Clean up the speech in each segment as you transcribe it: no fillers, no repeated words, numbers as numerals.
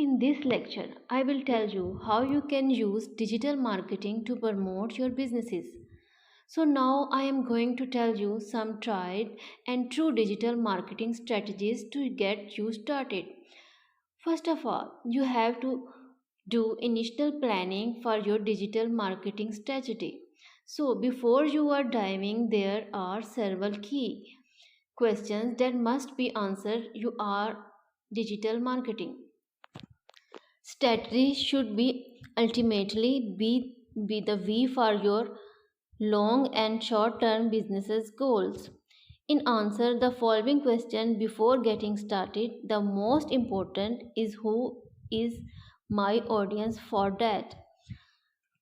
In this lecture, I will tell you how you can use digital marketing to promote your businesses. So, now I am going to tell you some tried and true digital marketing strategies to get you started. First of all, you have to do initial planning for your digital marketing strategy. So, before you are diving, there are several key questions that must be answered. You are digital marketing. Strategy should be ultimately be the V for your long and short term business goals. In answer the following question before getting started, the most important is who is my audience for that.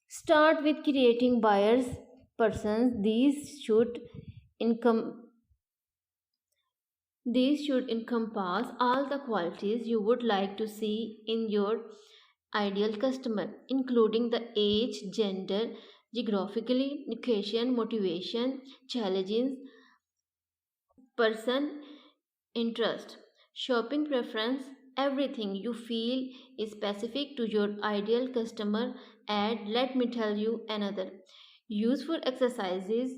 Start with creating buyers persons. These should encompass all the qualities you would like to see in your ideal customer, including the age, gender, geographically, location, motivation, challenges, person, interest, shopping preference, everything you feel is specific to your ideal customer. And let me tell you another useful exercises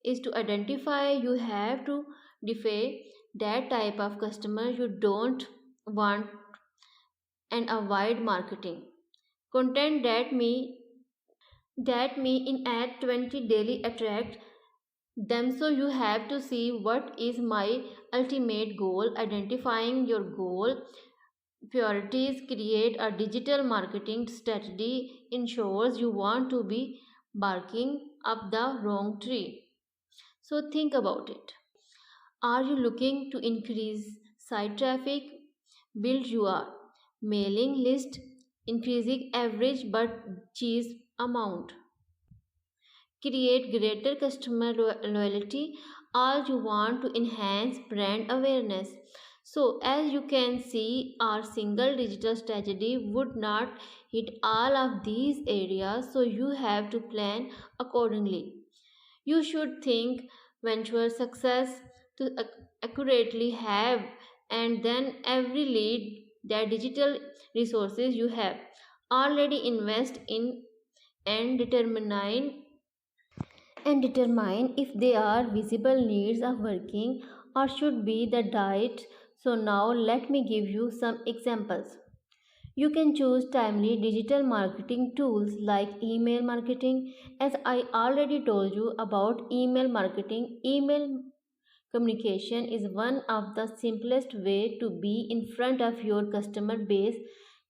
is to identify. You have to define that type of customer you don't want and avoid marketing content that may in at 20 daily attract them. So you have to see what is my ultimate goal. Identifying your goal priorities create a digital marketing strategy ensures you want to be barking up the wrong tree. So think about it. Are you looking to increase site traffic, build your mailing list, increasing average but cheese amount, create greater customer loyalty? All you want to enhance brand awareness. So as you can see, our single digital strategy would not hit all of these areas, so you have to plan accordingly. You should think venture success to accurately have, and then every lead that digital resources you have already invest in and determine if they are visible needs of working or should be the diet. So now let me give you some examples. You can choose timely digital marketing tools like email marketing. As I already told you about email marketing, email communication is one of the simplest way to be in front of your customer base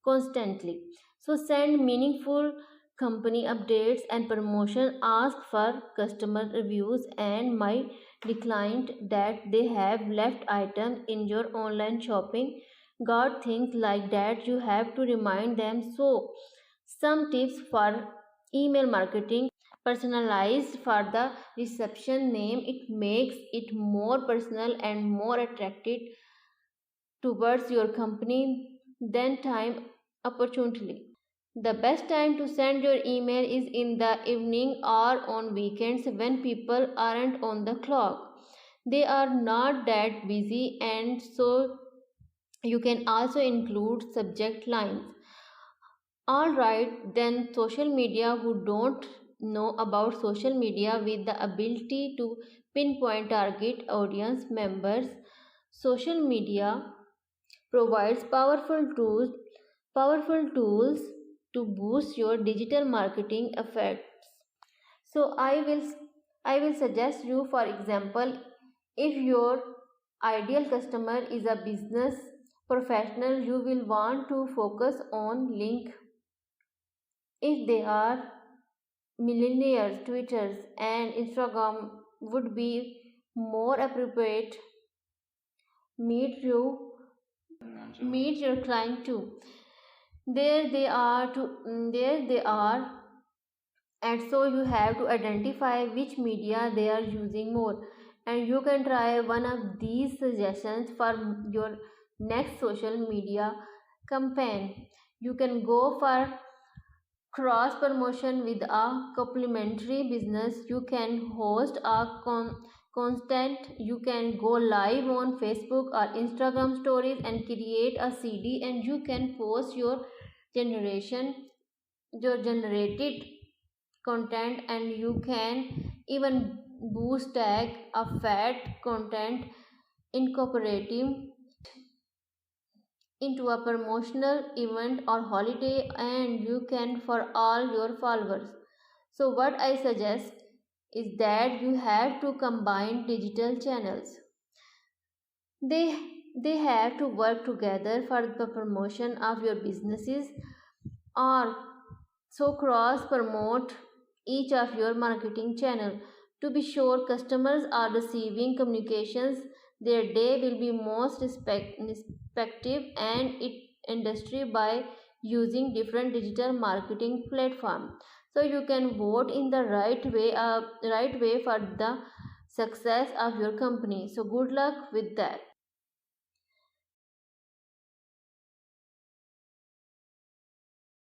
constantly. So send meaningful company updates and promotion, ask for customer reviews and my declined that they have left item in your online shopping. Got things like that you have to remind them. So some tips for email marketing: personalized for the reception name. It makes it more personal and more attractive towards your company than time opportunity. The best time to send your email is in the evening or on weekends when people aren't on the clock. They are not that busy, and so you can also include subject lines. Alright, then social media. Who don't know about social media with the ability to pinpoint target audience members? Social media provides powerful tools to boost your digital marketing efforts. So I will suggest you, for example, if your ideal customer is a business professional, you will want to focus on link. If they are millionaires, Twitter and Instagram would be more appropriate. Meet your client too. There they are, and so you have to identify which media they are using more, and you can try one of these suggestions for your next social media campaign. You can go for cross promotion with a complementary business. You can host a constant. You can go live on Facebook or Instagram stories and create a CD, and you can post your generated content, and you can even boost tag a fat content incorporating into a promotional event or holiday, and you can for all your followers. So what I suggest is that you have to combine digital channels. They have to work together for the promotion of your businesses, or so cross promote each of your marketing channel to be sure customers are receiving communications. Their day will be most respective and it industry by using different digital marketing platform. So you can vote in the right way for the success of your company. So good luck with that.